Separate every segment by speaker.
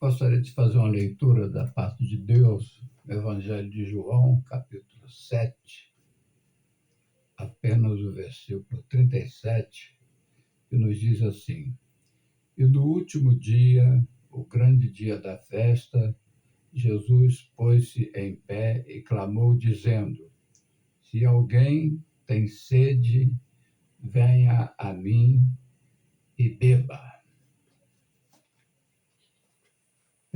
Speaker 1: Gostaria de fazer uma leitura da parte de Deus, no Evangelho de João, capítulo 7, apenas o versículo 37, que nos diz assim: E no último dia, o grande dia da festa, Jesus pôs-se em pé e clamou, dizendo: Se alguém tem sede, venha a mim e beba.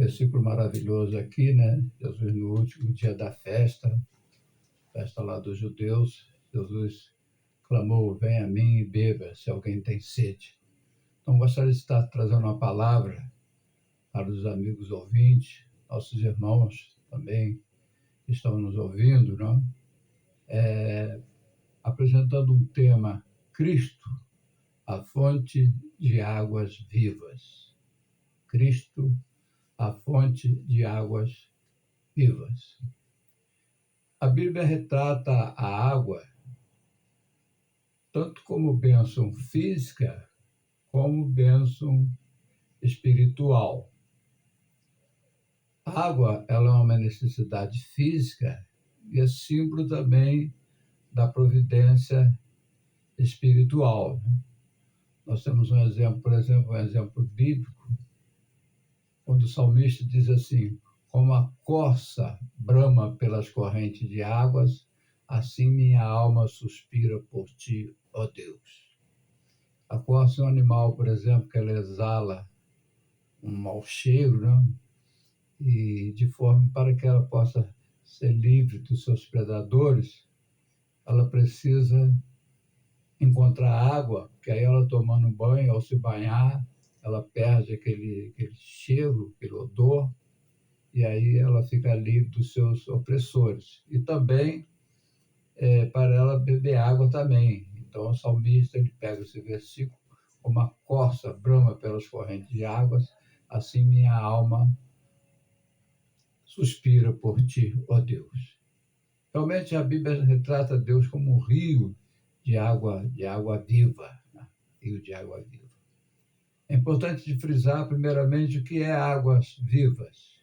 Speaker 1: Versículo maravilhoso aqui, né? Jesus, no último dia da festa lá dos judeus, Jesus clamou: Venha a mim e beba, se alguém tem sede. Então, gostaria de estar trazendo uma palavra para os amigos ouvintes, nossos irmãos também que estão nos ouvindo, não? Apresentando um tema: Cristo, a fonte de águas vivas. Cristo, a fonte de águas vivas. A Bíblia retrata a água tanto como bênção física, como bênção espiritual. A água, ela é uma necessidade física e é símbolo também da providência espiritual. Nós temos um exemplo, por exemplo, um exemplo bíblico, quando o salmista diz assim: como a corça brama pelas correntes de águas, assim minha alma suspira por ti, ó Deus. A corça é um animal, por exemplo, que ela exala um mau cheiro, né? E de forma para que ela possa ser livre dos seus predadores, ela precisa encontrar água, que aí ela tomando banho, ao se banhar, ela perde aquele cheiro, aquele odor, e aí ela fica livre dos seus opressores. E também para ela beber água também. Então o salmista ele pega esse versículo: como a corça brama pelas correntes de águas, assim minha alma suspira por ti, ó Deus. Realmente a Bíblia retrata Deus como um rio de água viva, né? Rio de água viva. É importante de frisar, primeiramente, o que é águas vivas.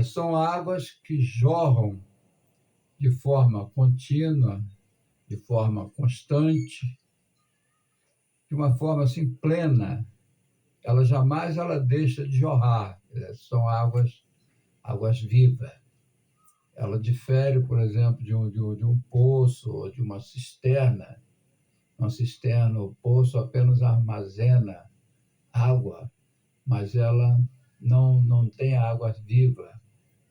Speaker 1: São águas que jorram de forma contínua, de forma constante, de uma forma assim plena. Ela jamais deixa de jorrar. São águas vivas. Ela difere, por exemplo, de um poço ou de uma cisterna. Uma cisterna ou poço apenas armazena água, mas ela não tem água viva.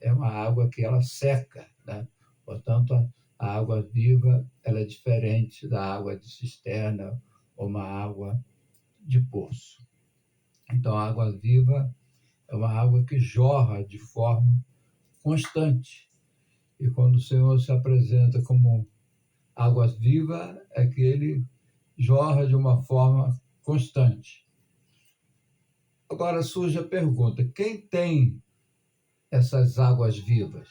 Speaker 1: É uma água que ela seca, né? Portanto, a água viva ela é diferente da água de cisterna ou uma água de poço. Então, a água viva é uma água que jorra de forma constante. E quando o Senhor se apresenta como água viva, é que ele jorra de uma forma constante. Agora surge a pergunta: quem tem essas águas vivas?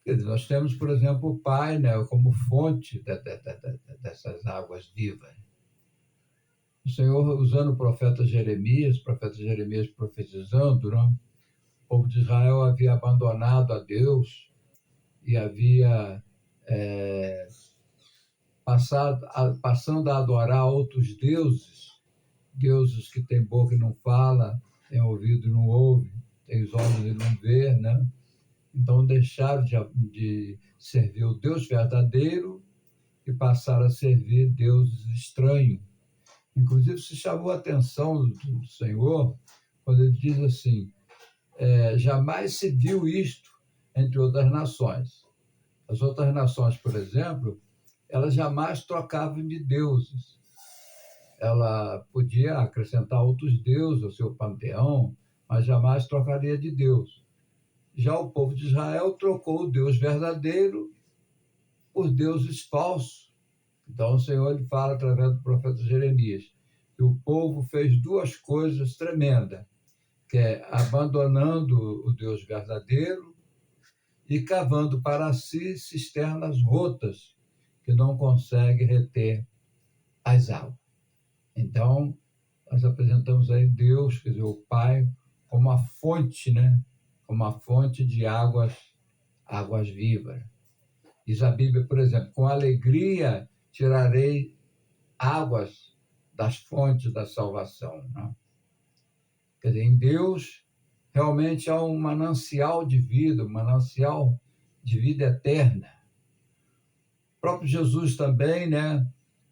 Speaker 1: Quer dizer, nós temos, por exemplo, o Pai, né, como fonte dessas águas vivas. O Senhor, usando o profeta Jeremias profetizando, né, o povo de Israel havia abandonado a Deus e havia passando a adorar outros deuses, deuses que têm boca e não fala, têm ouvido e não ouve, têm os olhos e não vê, né? Então deixaram de servir o Deus verdadeiro e passaram a servir deuses estranhos. Inclusive se chamou a atenção do Senhor quando ele diz assim: jamais se viu isto entre outras nações. As outras nações, por exemplo, elas jamais trocavam de deuses. Ela podia acrescentar outros deuses ao seu panteão, mas jamais trocaria de Deus. Já o povo de Israel trocou o Deus verdadeiro por deuses falsos. Então o Senhor ele fala através do profeta Jeremias que o povo fez duas coisas tremendas, que é abandonando o Deus verdadeiro e cavando para si cisternas rotas que não conseguem reter as águas. Então, nós apresentamos aí Deus, quer dizer, o Pai, como a fonte, né? Como a fonte de águas vivas. Diz a Bíblia, por exemplo, com alegria tirarei águas das fontes da salvação. Né? Quer dizer, em Deus realmente há um manancial de vida, um manancial de vida eterna. O próprio Jesus também, né?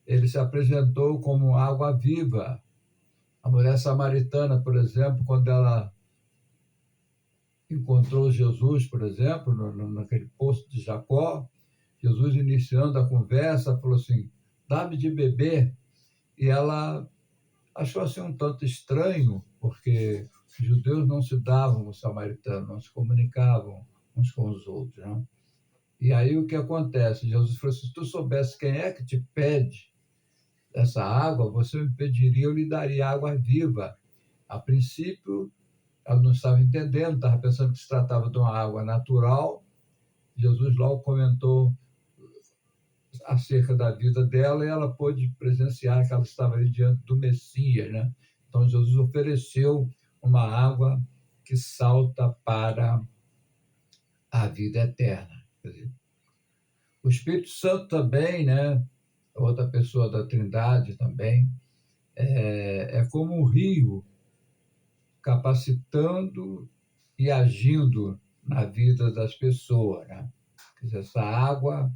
Speaker 1: Ele se apresentou como água viva. A mulher samaritana, por exemplo, quando ela encontrou Jesus, por exemplo, naquele poço de Jacó, Jesus iniciando a conversa, falou assim, dá-me de beber. E ela achou assim um tanto estranho, porque os judeus não se davam com os samaritanos, não se comunicavam uns com os outros. Né? E aí o que acontece? Jesus falou assim, se tu soubesse quem é que te pede essa água, você me pediria, eu lhe daria água viva. A princípio, ela não estava entendendo, estava pensando que se tratava de uma água natural. Jesus logo comentou acerca da vida dela e ela pôde presenciar que ela estava ali diante do Messias, né? Então Jesus ofereceu uma água que salta para a vida eterna. Quer dizer, o Espírito Santo também, né? Outra pessoa da Trindade também, é como um rio capacitando e agindo na vida das pessoas, né? Quer dizer, essa água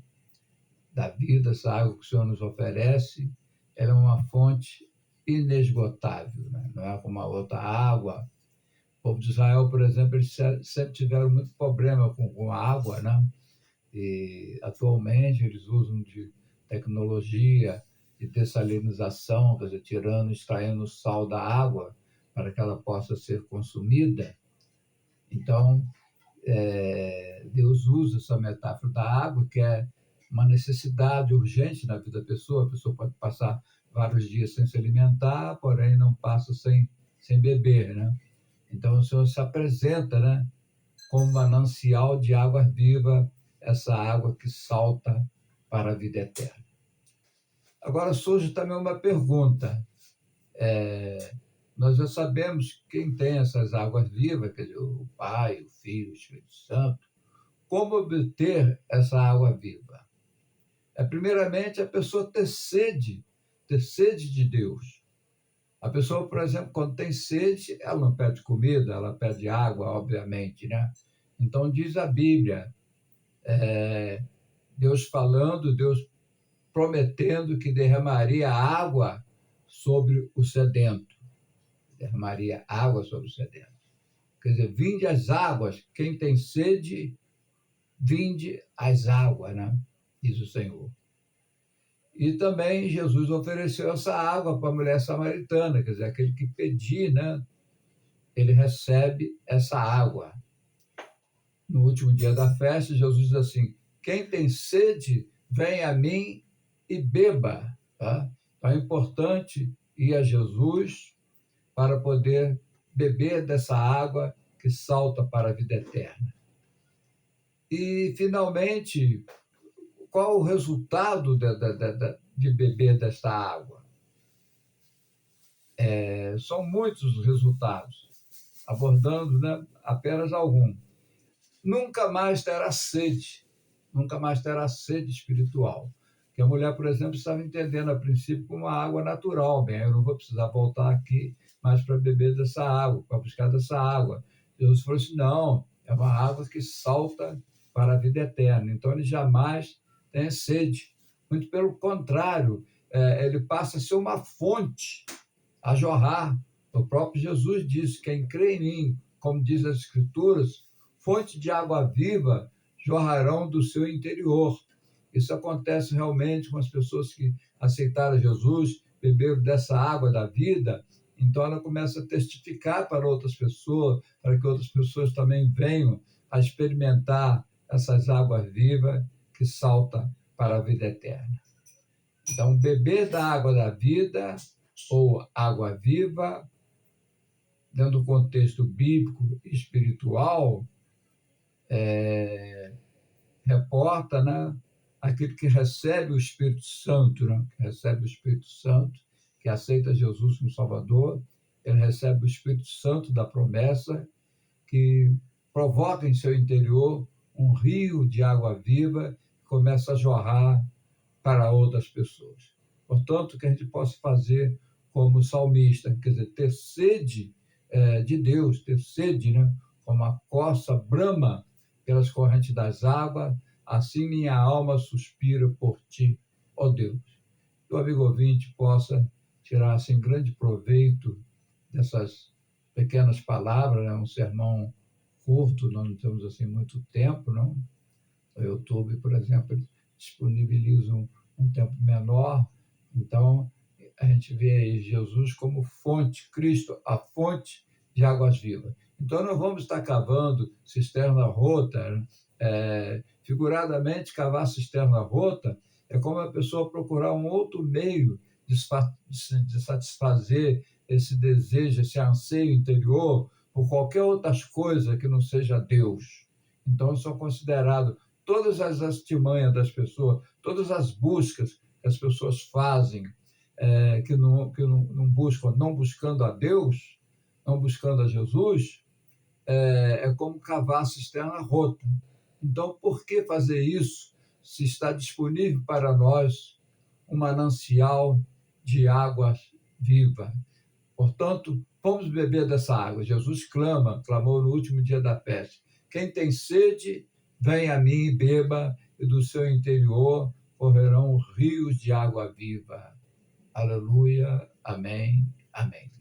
Speaker 1: da vida, essa água que o Senhor nos oferece, ela é uma fonte inesgotável, né? Não é como a outra água. O povo de Israel, por exemplo, eles sempre tiveram muito problema com a água, né? E atualmente eles usam de tecnologia de dessalinização, quer dizer, tirando, extraindo o sal da água para que ela possa ser consumida. Então, Deus usa essa metáfora da água, que é uma necessidade urgente na vida da pessoa. A pessoa pode passar vários dias sem se alimentar, porém não passa sem beber, né? Então o Senhor se apresenta, né, como manancial de água viva, essa água que salta para a vida eterna. Agora surge também uma pergunta. Nós já sabemos quem tem essas águas vivas, quer dizer, o Pai, o Filho, o Espírito Santo. Como obter essa água viva? Primeiramente, a pessoa ter sede de Deus. A pessoa, por exemplo, quando tem sede, ela não pede comida, ela pede água, obviamente, né? Então, diz a Bíblia, Deus falando, Deus prometendo que derramaria água sobre o sedento. Derramaria água sobre o sedento. Quer dizer, vinde as águas, quem tem sede, vinde as águas, né? Diz o Senhor. E também Jesus ofereceu essa água para a mulher samaritana, quer dizer, aquele que pedir, né? Ele recebe essa água. No último dia da festa, Jesus diz assim, quem tem sede, vem a mim e beba. Tá? Então é importante ir a Jesus para poder beber dessa água que salta para a vida eterna. E, finalmente, qual o resultado de beber desta água? São muitos os resultados, abordando, né, apenas algum. Nunca mais terá sede espiritual. Que a mulher, por exemplo, estava entendendo a princípio como uma água natural. Bem, eu não vou precisar voltar aqui mais para beber dessa água, para buscar dessa água. Jesus falou assim, não, é uma água que salta para a vida eterna. Então, ele jamais tem sede. Muito pelo contrário, ele passa a ser uma fonte a jorrar. O próprio Jesus disse, quem crê em mim, como diz as Escrituras, fonte de água viva jorrarão do seu interior. Isso acontece realmente com as pessoas que aceitaram Jesus, beberam dessa água da vida, então ela começa a testificar para outras pessoas, para que outras pessoas também venham a experimentar essas águas vivas que saltam para a vida eterna. Então, beber da água da vida ou água viva, dentro do contexto bíblico e espiritual, reporta, né, aquele que recebe o Espírito Santo, né, que recebe o Espírito Santo que aceita Jesus como Salvador, ele recebe o Espírito Santo da promessa, que provoca em seu interior um rio de água viva que começa a jorrar para outras pessoas. Portanto, que a gente possa fazer como salmista, quer dizer, ter sede de Deus, ter sede, né? Como a corça brama pelas correntes das águas, assim minha alma suspira por ti, ó Deus. Que o amigo ouvinte possa tirar assim, grande proveito dessas pequenas palavras, né? Um sermão curto, nós não temos assim muito tempo, não? O YouTube, por exemplo, disponibiliza um tempo menor, então a gente vê aí Jesus como fonte, Cristo, a fonte de águas vivas. Então não vamos estar cavando cisterna rota, né? Figuradamente, cavar cisterna rota é como a pessoa procurar um outro meio de satisfazer esse desejo, esse anseio interior por qualquer outras coisa que não seja Deus. Então, são considerados todas as artimanhas das pessoas, todas as buscas que as pessoas fazem, que não buscam, não buscando a Deus, não buscando a Jesus, é como cavar a cisterna rota. Então, por que fazer isso se está disponível para nós um manancial de água viva? Portanto, vamos beber dessa água. Jesus clamou no último dia da peste. Quem tem sede, vem a mim e beba, e do seu interior correrão rios de água viva. Aleluia. Amém. Amém.